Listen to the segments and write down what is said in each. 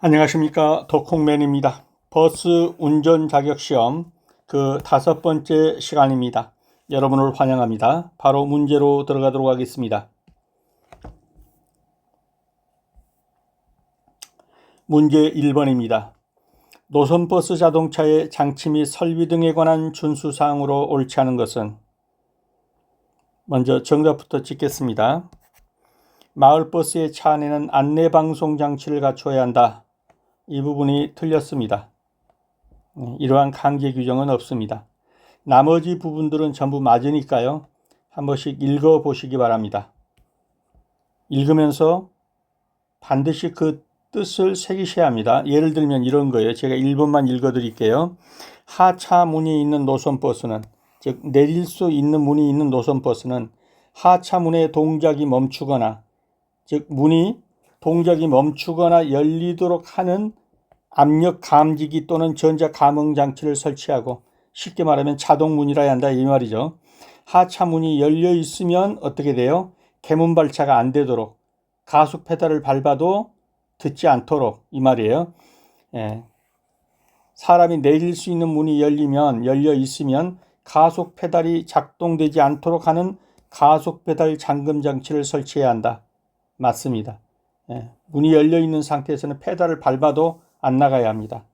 안녕하십니까. 더콩맨입니다. 버스 운전 자격시험 그 5번째 시간입니다. 여러분을 환영합니다. 바로 문제로 들어가도록 하겠습니다. 문제 1번입니다. 노선버스 자동차의 장치 및 설비 등에 관한 준수사항으로 옳지 않은 것은? 먼저 정답부터 찍겠습니다. 마을버스의 차 안에는 안내방송 장치를 갖춰야 한다. 이 부분이 틀렸습니다. 이러한 강제 규정은 없습니다. 나머지 부분들은 전부 맞으니까요. 한 번씩 읽어보시기 바랍니다. 읽으면서 반드시 그 뜻을 새기셔야 합니다. 예를 들면 이런 거예요. 제가 1번만 읽어드릴게요. 하차 문이 있는 노선버스는, 즉 내릴 수 있는 문이 있는 노선버스는 하차 문의 동작이 멈추거나, 즉 문이 동작이 멈추거나 열리도록 하는 압력 감지기 또는 전자 감응 장치를 설치하고, 쉽게 말하면 자동문이라야 한다 이 말이죠. 하차 문이 열려 있으면 어떻게 돼요? 개문 발차가 안 되도록, 가속 페달을 밟아도 듣지 않도록 이 말이에요. 사람이 내릴 수 있는 문이 열려 있으면 가속 페달이 작동되지 않도록 하는 가속 페달 잠금 장치를 설치해야 한다. 맞습니다. 문이 열려 있는 상태에서는 페달을 밟아도 안 나가야 합니다.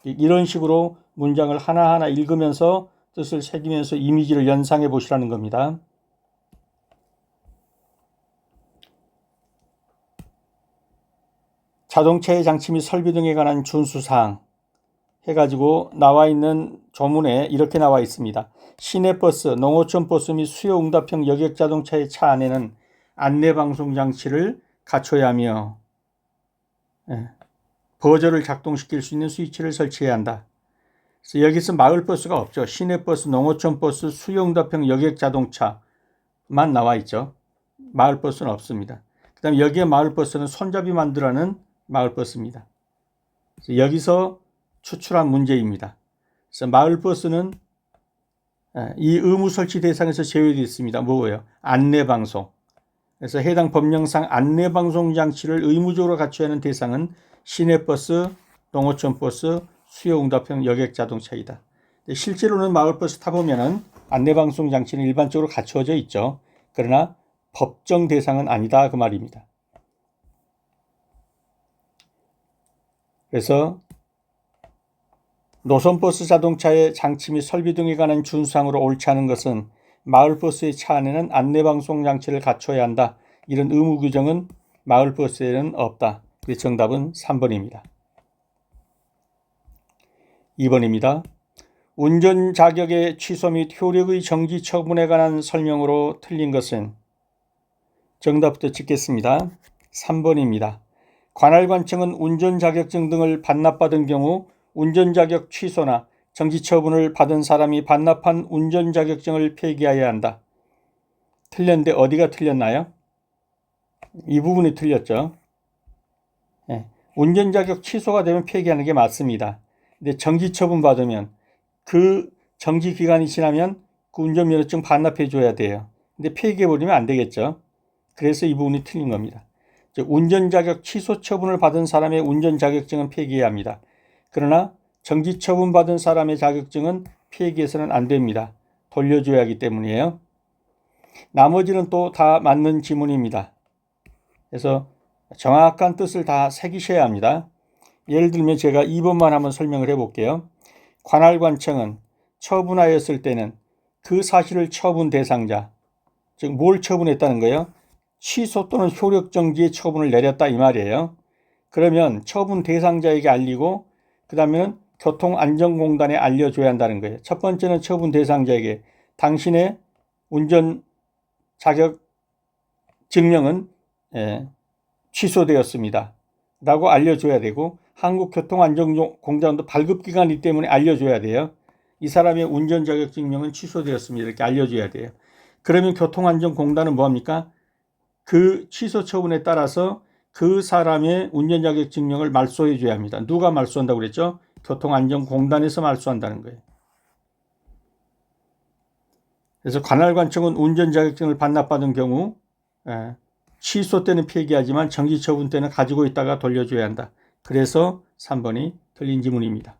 이런 식으로 문장을 하나하나 읽으면서 뜻을 새기면서 이미지를 연상해 보시라는 겁니다. 자동차의 장치 및 설비 등에 관한 준수사항 해가지고 나와 있는 조문에 이렇게 나와 있습니다. 시내버스, 농어촌버스 및 수요응답형 여객자동차의 차 안에는 안내방송 장치를 갖춰야 하며 버저를 작동시킬 수 있는 스위치를 설치해야 한다. 그래서 여기서 마을버스가 없죠. 시내버스, 농어촌버스, 수요응답형 여객자동차만 나와 있죠. 마을버스는 없습니다. 그 다음에 여기에 마을버스는 손잡이 만들어는 마을버스입니다. 여기서 추출한 문제입니다. 그래서 마을버스는 이 의무 설치 대상에서 제외되어 있습니다. 뭐예요? 안내방송. 그래서 해당 법령상 안내방송 장치를 의무적으로 갖춰야 하는 대상은 시내버스, 농어촌버스, 수요응답형 여객자동차이다. 실제로는 마을버스 타보면은 안내방송 장치는 일반적으로 갖춰져 있죠. 그러나 법정 대상은 아니다 그 말입니다. 그래서 노선버스 자동차의 장치 및 설비 등에 관한 준수사항으로 옳지 않은 것은 마을버스의 차 안에는 안내방송 장치를 갖춰야 한다. 이런 의무 규정은 마을버스에는 없다. 그래서 정답은 3번입니다. 2번입니다. 운전 자격의 취소 및 효력의 정지 처분에 관한 설명으로 틀린 것은? 정답부터 찍겠습니다. 3번입니다. 관할관청은 운전 자격증 등을 반납받은 경우 운전 자격 취소나 정지 처분을 받은 사람이 반납한 운전 자격증을 폐기해야 한다. 틀렸는데 어디가 틀렸나요? 이 부분이 틀렸죠. 운전 자격 취소가 되면 폐기하는 게 맞습니다. 근데 정지 처분 받으면 그 정지 기간이 지나면 그 운전면허증 반납해 줘야 돼요. 근데 폐기해 버리면 안 되겠죠. 그래서 이 부분이 틀린 겁니다. 즉 운전 자격 취소 처분을 받은 사람의 운전 자격증은 폐기해야 합니다. 그러나 정지 처분 받은 사람의 자격증은 폐기해서는 안 됩니다. 돌려줘야 하기 때문이에요. 나머지는 또 다 맞는 지문입니다. 그래서 정확한 뜻을 다 새기셔야 합니다. 예를 들면 제가 2번만 한번 설명을 해볼게요. 관할관청은 처분하였을 때는 그 사실을 처분 대상자, 즉 뭘 처분했다는 거예요? 취소 또는 효력정지의 처분을 내렸다 이 말이에요. 그러면 처분 대상자에게 알리고 그 다음에는 교통안전공단에 알려줘야 한다는 거예요. 첫 번째는 처분 대상자에게 당신의 운전 자격 증명은 취소되었습니다 라고 알려줘야 되고, 한국교통안전공단도 발급기관이기 때문에 알려줘야 돼요. 이 사람의 운전 자격 증명은 취소되었습니다 이렇게 알려줘야 돼요. 그러면 교통안전공단은 뭐합니까? 그 취소 처분에 따라서 그 사람의 운전 자격 증명을 말소해 줘야 합니다. 누가 말소한다고 그랬죠? 교통안전공단에서 말소한다는 거예요. 그래서 관할관청은 운전 자격증을 반납받은 경우 취소 때는 폐기하지만 정지 처분 때는 가지고 있다가 돌려줘야 한다. 그래서 3번이 틀린 지문입니다.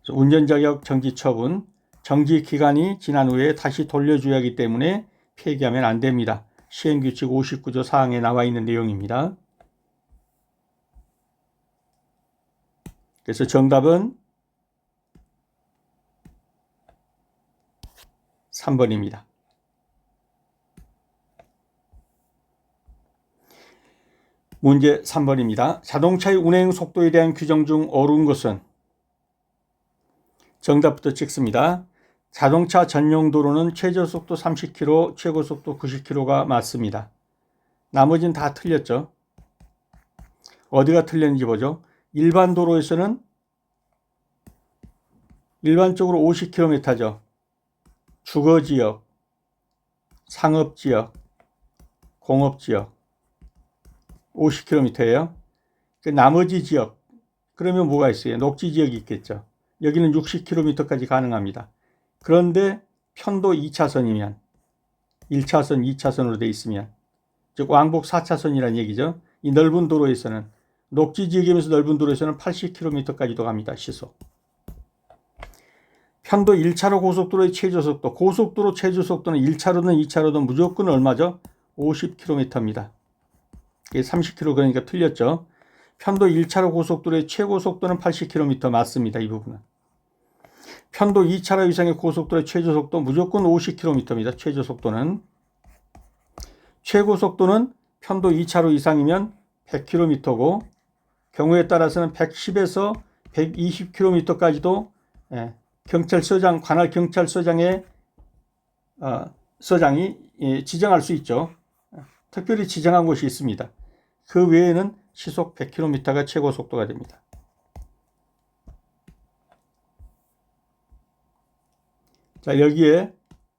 운전자격 정지처분, 정지기간이 지난 후에 다시 돌려줘야 하기 때문에 폐기하면 안 됩니다. 시행규칙 59조 4항에 나와 있는 내용입니다. 그래서 정답은 3번입니다. 문제 3번입니다. 자동차의 운행 속도에 대한 규정 중 옳은 것은? 정답부터 찍습니다. 자동차 전용 도로는 최저속도 30km, 최고속도 90km가 맞습니다. 나머지는 다 틀렸죠. 어디가 틀렸는지 보죠. 일반 도로에서는 일반적으로 50km죠. 주거지역, 상업지역, 공업지역 50km예요. 그 나머지 지역, 그러면 뭐가 있어요? 녹지지역이 있겠죠. 여기는 60km까지 가능합니다. 그런데 편도 2차선이면 1차선, 2차선으로 되어 있으면 즉 왕복 4차선이라는 얘기죠. 이 넓은 도로에서는 녹지지역이면서 넓은 도로에서는 80km까지도 갑니다. 시속. 편도 1차로 고속도로의 최저속도, 고속도로 최저속도는 1차로든 2차로든 무조건 얼마죠? 50km입니다. 이게 30km 그러니까 틀렸죠. 편도 1차로 고속도로의 최고속도는 80km 맞습니다. 이 부분은. 편도 2차로 이상의 고속도로의 최저속도 무조건 50km입니다. 최저속도는. 최고속도는 편도 2차로 이상이면 100km고 경우에 따라서는 110에서 120km까지도 경찰서장, 관할 경찰서장의 서장이 지정할 수 있죠. 특별히 지정한 곳이 있습니다. 그 외에는 시속 100km가 최고 속도가 됩니다. 자, 여기에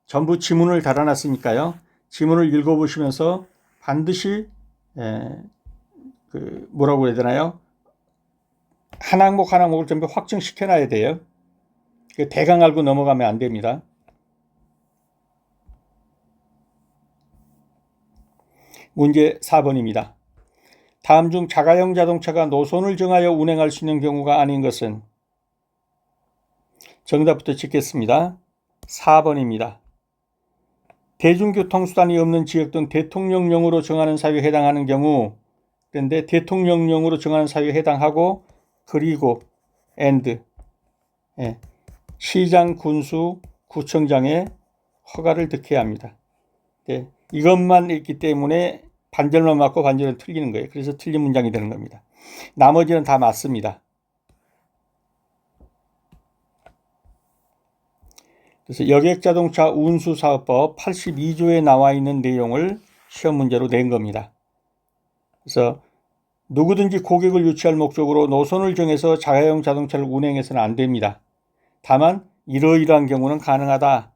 전부 지문을 달아놨으니까요. 지문을 읽어보시면서 반드시 뭐라고 해야 되나요? 한 항목 한 항목을 전부 확정시켜놔야 돼요. 대강 알고 넘어가면 안 됩니다. 문제 4번입니다. 다음 중 자가용 자동차가 노선을 정하여 운행할 수 있는 경우가 아닌 것은? 정답부터 찍겠습니다. 4번입니다. 대중교통수단이 없는 지역 등 대통령령으로 정하는 사유에 해당하는 경우, 그런데 대통령령으로 정하는 사유에 해당하고, 그리고 and 시장, 군수, 구청장의 허가를 득해야 합니다. 이것만 있기 때문에 반절만 맞고 반절은 틀리는 거예요. 그래서 틀린 문장이 되는 겁니다. 나머지는 다 맞습니다. 그래서 여객자동차 운수사업법 82조에 나와 있는 내용을 시험 문제로 낸 겁니다. 그래서 누구든지 고객을 유치할 목적으로 노선을 정해서 자가용 자동차를 운행해서는 안 됩니다. 다만 이러이러한 경우는 가능하다.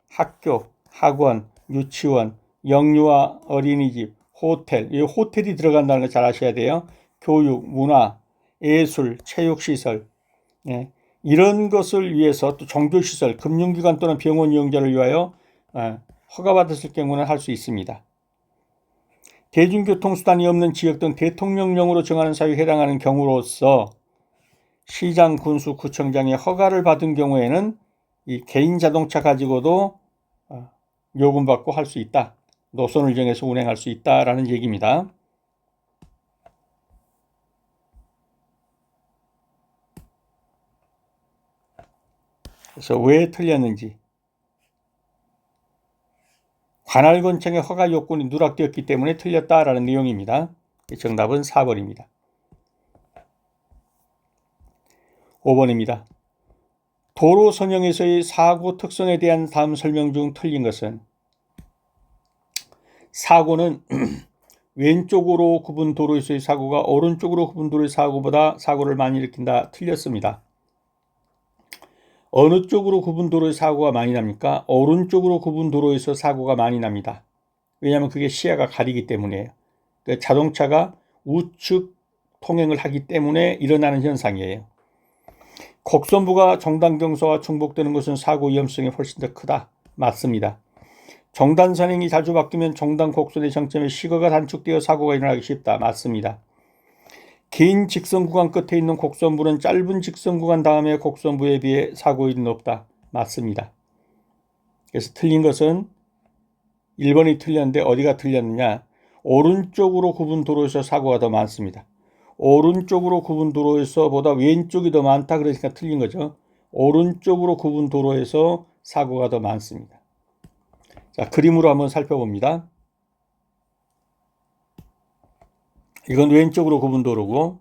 학교, 학원, 유치원, 영유아 어린이집, 호텔, 이 호텔이 들어간다는 거 잘 아셔야 돼요. 교육, 문화, 예술, 체육시설, 이런 것을 위해서 또 종교시설, 금융기관 또는 병원 이용자를 위하여 허가받았을 경우는 할 수 있습니다. 대중교통수단이 없는 지역 등 대통령령으로 정하는 사유에 해당하는 경우로서 시장, 군수, 구청장의 허가를 받은 경우에는 이 개인 자동차 가지고도 요금받고 할 수 있다. 노선을 정해서 운행할 수 있다라는 얘기입니다. 그래서 왜 틀렸는지. 관할권청의 허가 요건이 누락되었기 때문에 틀렸다라는 내용입니다. 정답은 4번입니다. 5번입니다. 도로 선형에서의 사고 특성에 대한 다음 설명 중 틀린 것은? 사고는 왼쪽으로 굽은 도로에서의 사고가 오른쪽으로 굽은 도로의 사고보다 사고를 많이 일으킨다. 틀렸습니다. 어느 쪽으로 굽은 도로의 사고가 많이 납니까? 오른쪽으로 굽은 도로에서 사고가 많이 납니다. 왜냐하면 그게 시야가 가리기 때문이에요. 그러니까 자동차가 우측 통행을 하기 때문에 일어나는 현상이에요. 곡선부가 정단경사와 중복되는 것은 사고 위험성이 훨씬 더 크다. 맞습니다. 종단 선행이 자주 바뀌면 종단 곡선의 정점에 시거가 단축되어 사고가 일어나기 쉽다. 맞습니다. 긴 직선 구간 끝에 있는 곡선부는 짧은 직선 구간 다음에 곡선부에 비해 사고율이 높다. 맞습니다. 그래서 틀린 것은 1번이 틀렸는데 어디가 틀렸느냐? 오른쪽으로 굽은 도로에서 사고가 더 많습니다. 오른쪽으로 굽은 도로에서보다 왼쪽이 더 많다. 그러니까 틀린 거죠. 오른쪽으로 굽은 도로에서 사고가 더 많습니다. 자, 그림으로 한번 살펴봅니다. 이건 왼쪽으로 굽은 도로고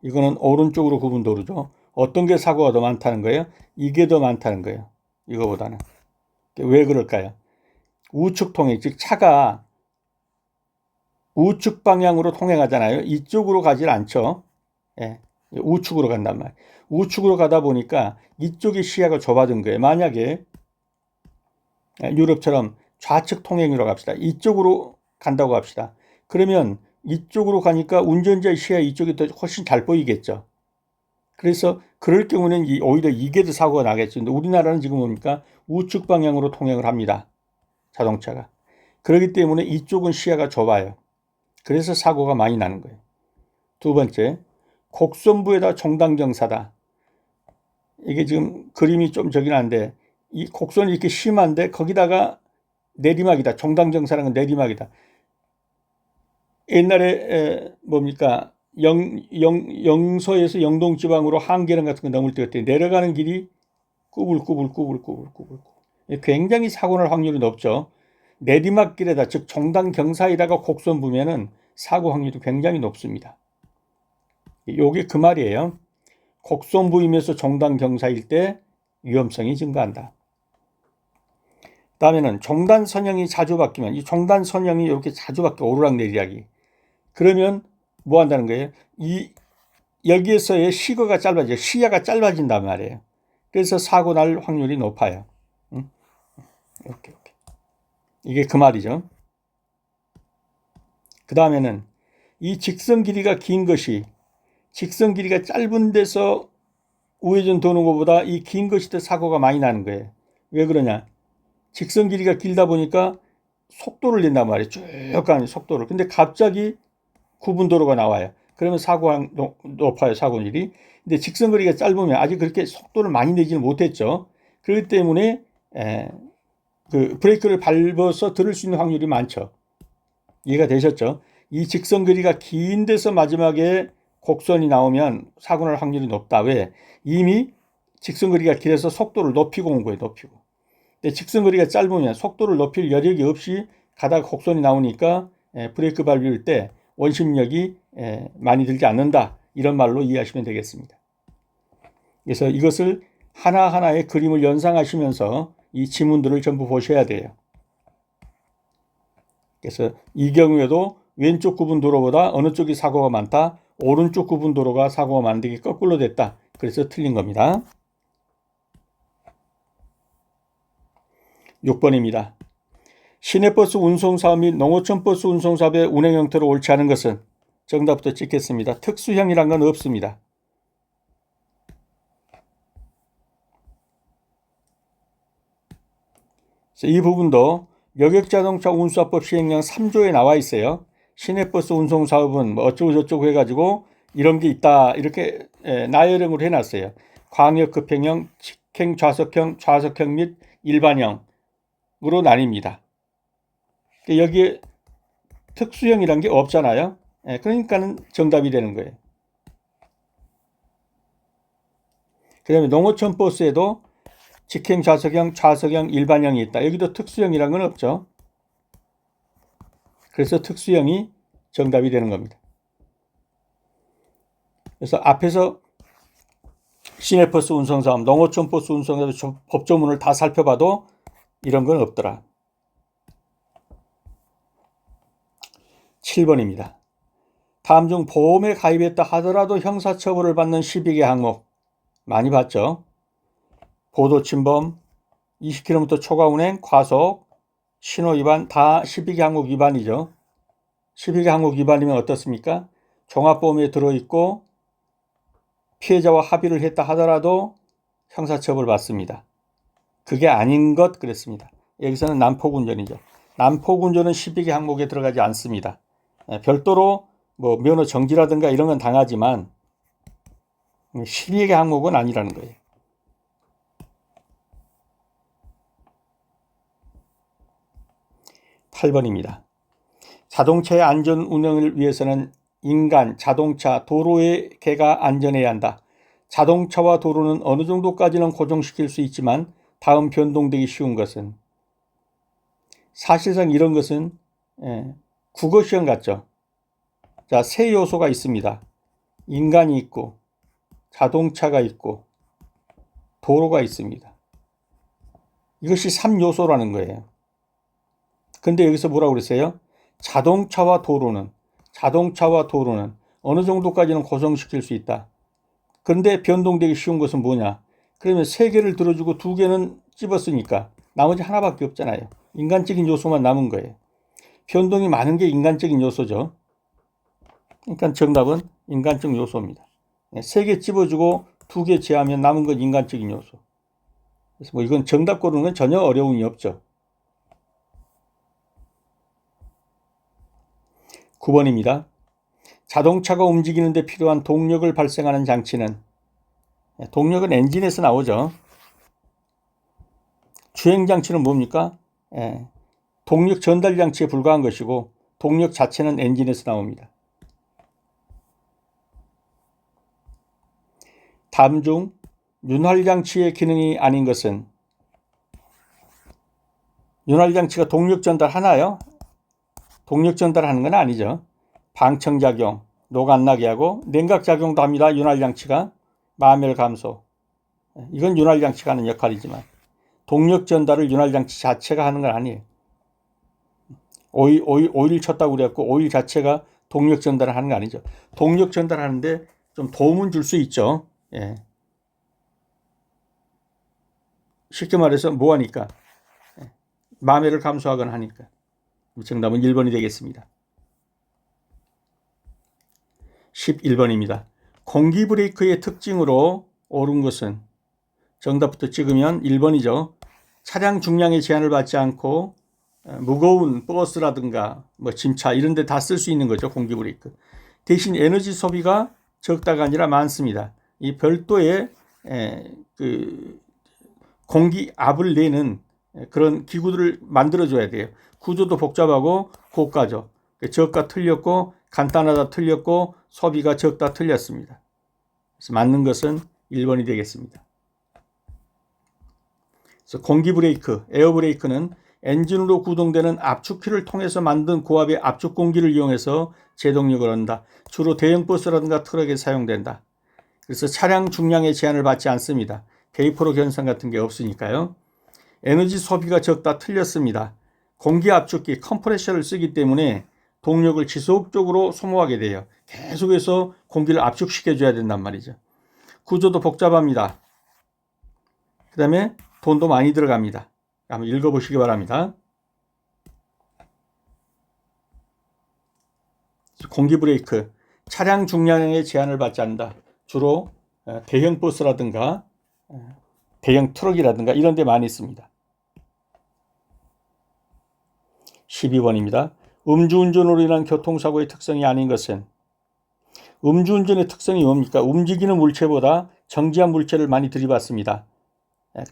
이거는 오른쪽으로 굽은 도로죠. 어떤 게 사고가 더 많다는 거예요? 이게 더 많다는 거예요. 이거보다는. 왜 그럴까요? 우측 통행, 즉 차가 우측 방향으로 통행하잖아요. 이쪽으로 가질 않죠. 예, 우측으로 간단 말이에요. 우측으로 가다 보니까 이쪽의 시야가 좁아진 거예요. 만약에 유럽처럼 좌측 통행으로 갑시다. 이쪽으로 간다고 합시다. 그러면 이쪽으로 가니까 운전자의 시야 이쪽이 더 훨씬 잘 보이겠죠. 그래서 그럴 경우는 오히려 이게 더 사고가 나겠죠. 근데 우리나라는 지금 보니까 우측 방향으로 통행을 합니다. 자동차가. 그렇기 때문에 이쪽은 시야가 좁아요. 그래서 사고가 많이 나는 거예요. 두 번째, 곡선부에다 종단경사다. 이게 지금 그림이 좀 저긴 한데 이 곡선이 이렇게 심한데 거기다가 내리막이다. 종단경사라는 건 내리막이다. 옛날에 뭡니까 영서에서 영동지방으로 한계령 같은 거 넘을 때 어때 내려가는 길이 꾸불꾸불 굉장히 사고 날 확률이 높죠. 내리막길에다 즉 종단경사에다가 곡선 보면은 사고 확률이 굉장히 높습니다. 요게 그 말이에요. 곡선 부이면서 종단경사일 때 위험성이 증가한다. 다음에는 종단 선형이 자주 바뀌면 이 종단 선형이 이렇게 자주 바뀌어 오르락내리락이 그러면 뭐 한다는 거예요? 여기에서의 시거가 짧아져 시야가 짧아진단 말이에요. 그래서 사고 날 확률이 높아요. 이렇게. 이게 그 말이죠. 그 다음에는 이 직선 길이가 긴 것이 직선 길이가 짧은 데서 우회전 도는 것보다 이 긴 것이 더 사고가 많이 나는 거예요. 왜 그러냐? 직선 길이가 길다 보니까 속도를 낸단 말이에요. 쭉 가는 속도를. 근데 갑자기 구분 도로가 나와요. 그러면 사고가 높아요. 사고율이. 근데 직선 거리가 짧으면 아직 그렇게 속도를 많이 내지는 못했죠. 그렇기 때문에 그 브레이크를 밟아서 들을 수 있는 확률이 많죠. 이해가 되셨죠? 이 직선 거리가 긴 데서 마지막에 곡선이 나오면 사고 날 확률이 높다. 왜? 이미 직선 거리가 길어서 속도를 높이고 온 거예요. 높이고. 근데 직선 거리가 짧으면 속도를 높일 여력이 없이 가다가 곡선이 나오니까 브레이크 밟을 때 원심력이 많이 들지 않는다. 이런 말로 이해하시면 되겠습니다. 그래서 이것을 하나하나의 그림을 연상하시면서 이 지문들을 전부 보셔야 돼요. 그래서 이 경우에도 왼쪽 구분 도로보다 어느 쪽이 사고가 많다. 오른쪽 구분 도로가 사고가 많은 게 거꾸로 됐다. 그래서 틀린 겁니다. 6번입니다. 시내버스 운송사업 및 농어촌버스 운송사업의 운행 형태로 옳지 않은 것은 정답부터 찍겠습니다. 특수형이란 건 없습니다. 이 부분도 여객자동차 운수사법 시행령 3조에 나와 있어요. 시내버스 운송사업은 뭐 어쩌고 저쩌고 해가지고 이런 게 있다 이렇게 나열형으로 해놨어요. 광역급행형, 직행 좌석형, 좌석형 및 일반형으로 나뉩니다. 여기에 특수형이란 게 없잖아요. 그러니까는 정답이 되는 거예요. 그 다음에 농어촌 버스에도 직행 좌석형, 좌석형, 일반형이 있다. 여기도 특수형이란 건 없죠. 그래서 특수형이 정답이 되는 겁니다. 그래서 앞에서 시내버스 운송사업, 농어촌 버스 운송사업 법조문을 다 살펴봐도 이런 건 없더라. 7번입니다. 다음 중 보험에 가입했다 하더라도 형사처벌을 받는 12개 항목 많이 봤죠? 보도침범, 20km 초과 운행, 과속, 신호위반 다 12개 항목 위반이죠. 12개 항목 위반이면 어떻습니까? 종합보험에 들어있고 피해자와 합의를 했다 하더라도 형사처벌 받습니다. 그게 아닌 것 그랬습니다. 여기서는 난폭운전이죠. 난폭운전은 12개 항목에 들어가지 않습니다. 별도로 뭐 면허 정지라든가 이런 건 당하지만 12개 항목은 아니라는 거예요. 8번입니다. 자동차의 안전 운행을 위해서는 인간, 자동차, 도로의 개가 안전해야 한다. 자동차와 도로는 어느 정도까지는 고정시킬 수 있지만 다음 변동되기 쉬운 것은, 사실상 이런 것은 국어시험 같죠. 자, 세 요소가 있습니다. 인간이 있고 자동차가 있고 도로가 있습니다. 이것이 3요소라는 거예요. 근데 여기서 뭐라고 그랬어요? 자동차와 도로는 어느 정도까지는 고정시킬 수 있다. 그런데 변동되기 쉬운 것은 뭐냐? 그러면 3개를 들어주고 2개는 찝었으니까 나머지 하나밖에 없잖아요. 인간적인 요소만 남은 거예요. 변동이 많은 게 인간적인 요소죠. 그러니까 정답은 인간적 요소입니다. 3개 찝어주고 2개 제하면 남은 건 인간적인 요소. 그래서 뭐 이건 정답 고르는 건 전혀 어려움이 없죠. 9번입니다. 자동차가 움직이는데 필요한 동력을 발생하는 장치는, 동력은 엔진에서 나오죠. 주행장치는 뭡니까? 동력 전달 장치에 불과한 것이고 동력 자체는 엔진에서 나옵니다. 다음 중 윤활장치의 기능이 아닌 것은, 윤활장치가 동력 전달하나요? 동력 전달하는 건 아니죠. 방청작용, 녹 안 나게 하고 냉각작용도 합니다. 윤활장치가. 마멸 감소, 이건 윤활장치가 하는 역할이지만 동력 전달을 윤활장치 자체가 하는 건 아니에요. 오일 쳤다고 그래갖고 오일 자체가 동력 전달을 하는 거 아니죠. 동력 전달하는데 좀 도움은 줄 수 있죠. 쉽게 말해서 뭐 하니까? 마멸을 감소하거나 하니까. 정답은 1번이 되겠습니다. 11번입니다. 공기 브레이크의 특징으로 옳은 것은, 정답부터 찍으면 1번이죠. 차량 중량의 제한을 받지 않고 무거운 버스라든가 뭐 짐차 이런 데 다 쓸 수 있는 거죠. 공기 브레이크. 대신 에너지 소비가 적다가 아니라 많습니다. 이 별도의 그 공기압을 내는 그런 기구들을 만들어줘야 돼요. 구조도 복잡하고 고가죠. 저가 틀렸고 간단하다 틀렸고 소비가 적다 틀렸습니다. 그래서 맞는 것은 1번이 되겠습니다. 그래서 공기 브레이크, 에어 브레이크는 엔진으로 구동되는 압축기를 통해서 만든 고압의 압축 공기를 이용해서 제동력을 얻는다. 주로 대형 버스라든가 트럭에 사용된다. 그래서 차량 중량의 제한을 받지 않습니다. 베이퍼로 현상 같은 게 없으니까요. 에너지 소비가 적다 틀렸습니다. 공기 압축기 컴프레셔를 쓰기 때문에 동력을 지속적으로 소모하게 돼요. 계속해서 공기를 압축시켜줘야 된단 말이죠. 구조도 복잡합니다. 그 다음에 돈도 많이 들어갑니다. 한번 읽어보시기 바랍니다. 공기 브레이크, 차량 중량의 제한을 받지 않는다. 주로 대형 버스라든가 대형 트럭이라든가 이런 데 많이 있습니다. 12번입니다. 음주운전으로 인한 교통사고의 특성이 아닌 것은, 음주운전의 특성이 뭡니까? 움직이는 물체보다 정지한 물체를 많이 들이받습니다.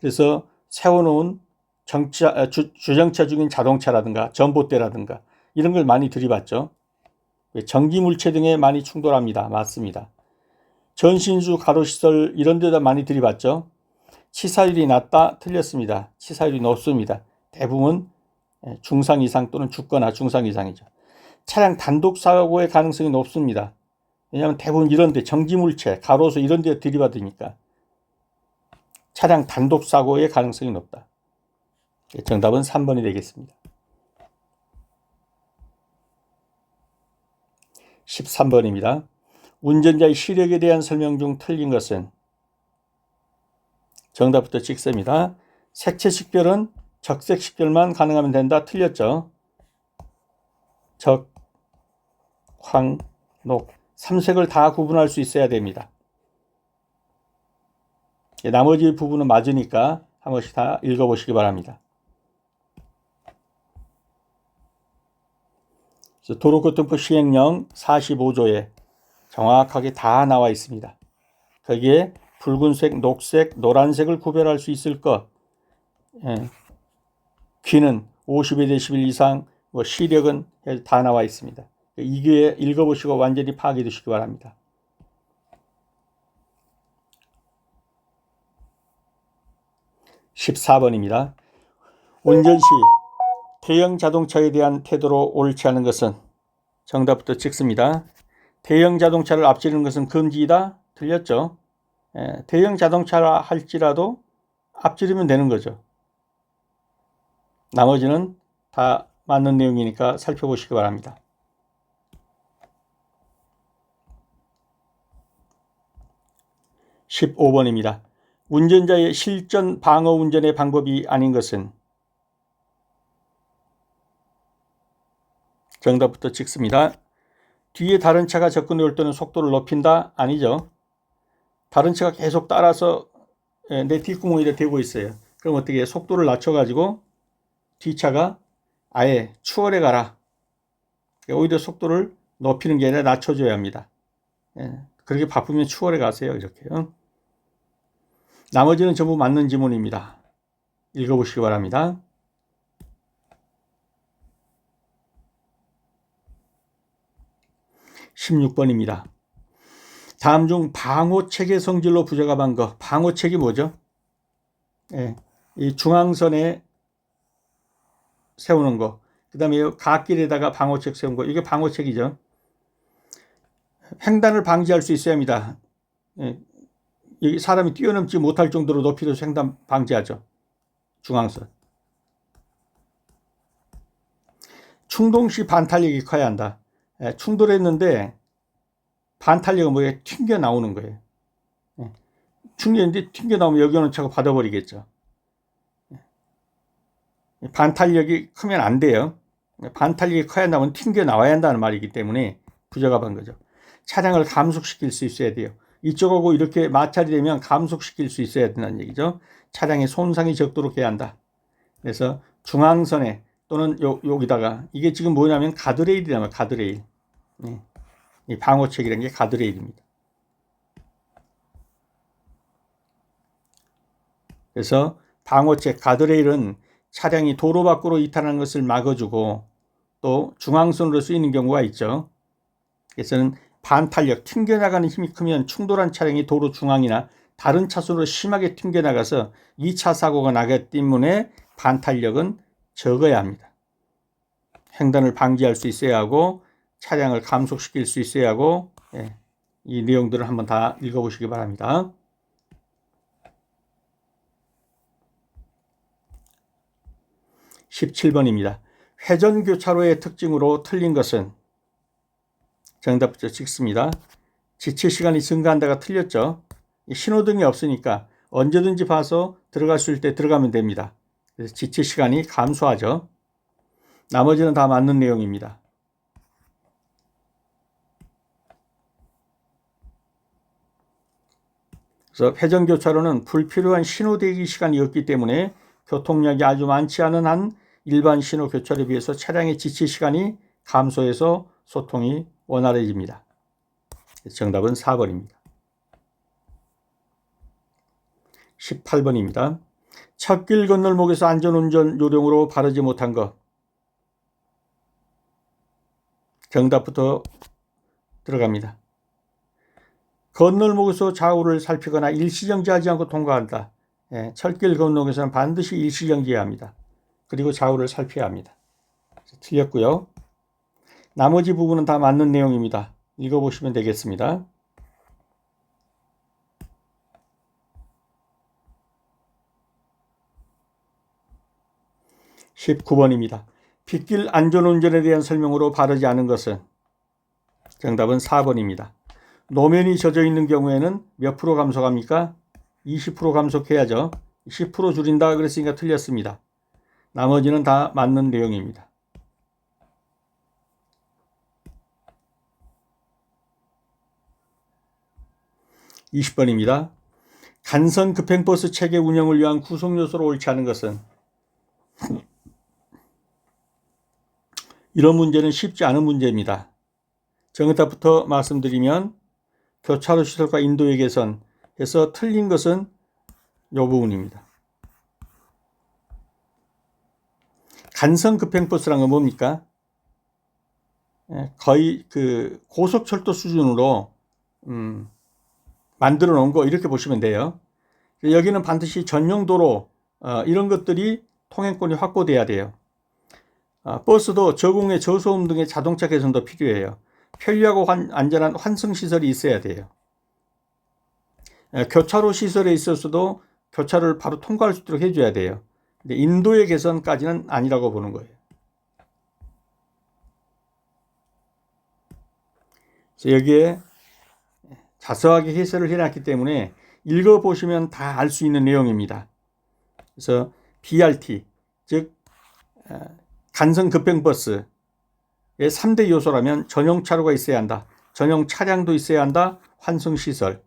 그래서 세워놓은 주정차 중인 자동차라든가 전봇대라든가 이런 걸 많이 들이받죠. 전기물체 등에 많이 충돌합니다. 맞습니다. 전신주 가로시설 이런 데다 많이 들이받죠. 치사율이 낮다? 틀렸습니다. 치사율이 높습니다. 대부분 중상 이상 또는 죽거나 중상 이상이죠. 차량 단독 사고의 가능성이 높습니다. 왜냐하면 대부분 이런 데 전기물체, 가로수 이런 데 들이받으니까 차량 단독 사고의 가능성이 높다. 정답은 3번이 되겠습니다. 13번입니다. 운전자의 시력에 대한 설명 중 틀린 것은, 정답부터 찍습니다. 색채 식별은 적색 식별만 가능하면 된다. 틀렸죠. 적, 황, 녹, 3색을 다 구분할 수 있어야 됩니다. 나머지 부분은 맞으니까 한 번씩 다 읽어보시기 바랍니다. 그래서 도로교통법 시행령 45조에 정확하게 다 나와 있습니다. 거기에 붉은색, 녹색, 노란색을 구별할 수 있을 것, 귀는 52데시벨 이상, 시력은 다 나와 있습니다. 이 기회에 읽어보시고 완전히 파악해 두시기 바랍니다. 14번입니다. 운전 시 대형 자동차에 대한 태도로 옳지 않은 것은? 정답부터 찍습니다. 대형 자동차를 앞지르는 것은 금지이다? 틀렸죠. 대형 자동차라 할지라도 앞지르면 되는 거죠. 나머지는 다 맞는 내용이니까 살펴보시기 바랍니다. 15번입니다. 운전자의 실전 방어 운전의 방법이 아닌 것은? 정답부터 찍습니다. 뒤에 다른 차가 접근해 올 때는 속도를 높인다? 아니죠. 다른 차가 계속 따라서 내 뒷구멍에 대고 있어요. 그럼 어떻게 해요? 속도를 낮춰가지고 뒷차가 아예 추월해 가라. 오히려 속도를 높이는 게 아니라 낮춰줘야 합니다. 그렇게 바쁘면 추월해 가세요. 이렇게요. 나머지는 전부 맞는 지문입니다. 읽어보시기 바랍니다. 16번입니다. 다음 중 방호책의 성질로 부적합한 거. 방호책이 뭐죠? 이 중앙선에 세우는 거. 그 다음에 갓길에다가 방호책 세운 거. 이게 방호책이죠. 횡단을 방지할 수 있어야 합니다. 사람이 뛰어넘지 못할 정도로 높이로 횡단 방지하죠. 중앙선. 충동 시 반탄력이 커야 한다. 충돌했는데 반탄력은 뭐예요? 튕겨 나오는 거예요. 충돌했는데 튕겨 나오면 여기 오는 차가 받아버리겠죠. 반탄력이 크면 안 돼요. 반탄력이 커야 나오면 튕겨 나와야 한다는 말이기 때문에 부적합한 거죠. 차량을 감속시킬 수 있어야 돼요. 이쪽하고 이렇게 마찰이 되면 감속시킬 수 있어야 된다는 얘기죠. 차량의 손상이 적도록 해야 한다. 그래서 중앙선에 또는 여기다가 이게 지금 뭐냐면 가드레일이라면 가드레일. 이 방호책이라는 게 가드레일입니다. 그래서 방호책 가드레일은 차량이 도로 밖으로 이탈하는 것을 막아주고 또 중앙선으로 쓰이는 경우가 있죠. 그래서는 반탄력, 튕겨나가는 힘이 크면 충돌한 차량이 도로 중앙이나 다른 차선으로 심하게 튕겨나가서 2차 사고가 나기 때문에 반탄력은 적어야 합니다. 횡단을 방지할 수 있어야 하고 차량을 감속시킬 수 있어야 하고 이 내용들을 한번 다 읽어보시기 바랍니다. 17번입니다. 회전교차로의 특징으로 틀린 것은? 정답부터 찍습니다. 지체시간이 증가한다가 틀렸죠. 신호등이 없으니까 언제든지 봐서 들어갈 수 있을 때 들어가면 됩니다. 그래서 지체시간이 감소하죠. 나머지는 다 맞는 내용입니다. 그래서 회전교차로는 불필요한 신호 대기 시간이 없기 때문에 교통량이 아주 많지 않은 한 일반 신호 교차로에 비해서 차량의 지체 시간이 감소해서 소통이 원활해집니다. 정답은 4번입니다. 18번입니다. 찻길 건널목에서 안전운전 요령으로 바르지 못한 것. 정답부터 들어갑니다. 건널목에서 좌우를 살피거나 일시정지하지 않고 통과한다. 철길 건너에서는 반드시 일시정지해야 합니다. 그리고 좌우를 살펴야 합니다. 틀렸고요. 나머지 부분은 다 맞는 내용입니다. 읽어보시면 되겠습니다. 19번입니다. 빗길 안전운전에 대한 설명으로 바르지 않은 것은? 정답은 4번입니다. 노면이 젖어 있는 경우에는 몇 프로 감속합니까? 20% 감속해야죠. 10% 줄인다 그랬으니까 틀렸습니다. 나머지는 다 맞는 내용입니다. 20번입니다. 간선 급행버스 체계 운영을 위한 구성요소로 옳지 않은 것은? 이런 문제는 쉽지 않은 문제입니다. 정답부터 말씀드리면 교차로 시설과 인도의 개선에서 틀린 것은 이 부분입니다. 간선 급행버스란 건 뭡니까? 거의 그 고속철도 수준으로 만들어 놓은 거 이렇게 보시면 돼요. 여기는 반드시 전용 도로 이런 것들이 통행권이 확보돼야 돼요. 버스도 저공해 저소음 등의 자동차 개선도 필요해요. 편리하고 안전한 환승시설이 있어야 돼요. 교차로 시설에 있어서도 교차로를 바로 통과할 수 있도록 해줘야 돼요. 근데 인도의 개선까지는 아니라고 보는 거예요. 그래서 여기에 자세하게 해설을 해놨기 때문에 읽어보시면 다 알 수 있는 내용입니다. 그래서 BRT, 즉 간선 급행버스의 3대 요소라면 전용 차로가 있어야 한다. 전용 차량도 있어야 한다. 환승시설,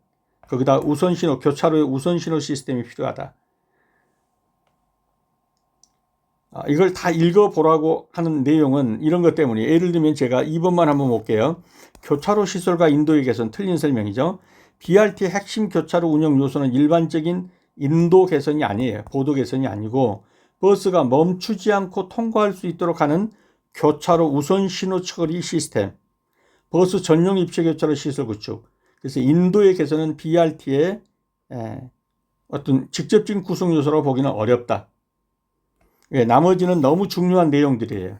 거기다 우선신호, 교차로의 우선신호 시스템이 필요하다. 이걸 다 읽어보라고 하는 내용은 이런 것 때문에, 예를 들면 제가 2번만 한번 볼게요. 교차로 시설과 인도의 개선, 틀린 설명이죠. BRT의 핵심 교차로 운영 요소는 일반적인 인도 개선이 아니에요. 보도 개선이 아니고 버스가 멈추지 않고 통과할 수 있도록 하는 교차로 우선 신호 처리 시스템, 버스 전용 입체 교차로 시설 구축. 그래서 인도의 개선은 BRT의 어떤 직접적인 구성 요소라고 보기는 어렵다. 나머지는 너무 중요한 내용들이에요.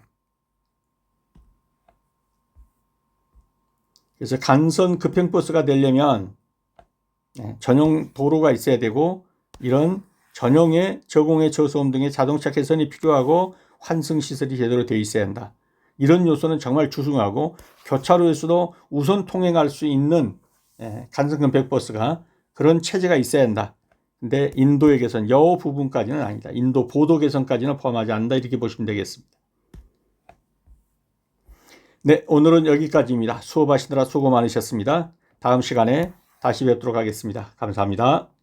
그래서 간선 급행버스가 되려면 전용 도로가 있어야 되고 이런 전용의 저공해 저소음 등의 자동차 개선이 필요하고 환승시설이 제대로 되어 있어야 한다. 이런 요소는 정말 중요하고 교차로에서도 우선 통행할 수 있는 간선 급행버스가 그런 체제가 있어야 한다. 근데 인도의 개선, 여 부분까지는 아니다. 인도 보도 개선까지는 포함하지 않는다. 이렇게 보시면 되겠습니다. 네, 오늘은 여기까지입니다. 수업하시느라 수고 많으셨습니다. 다음 시간에 다시 뵙도록 하겠습니다. 감사합니다.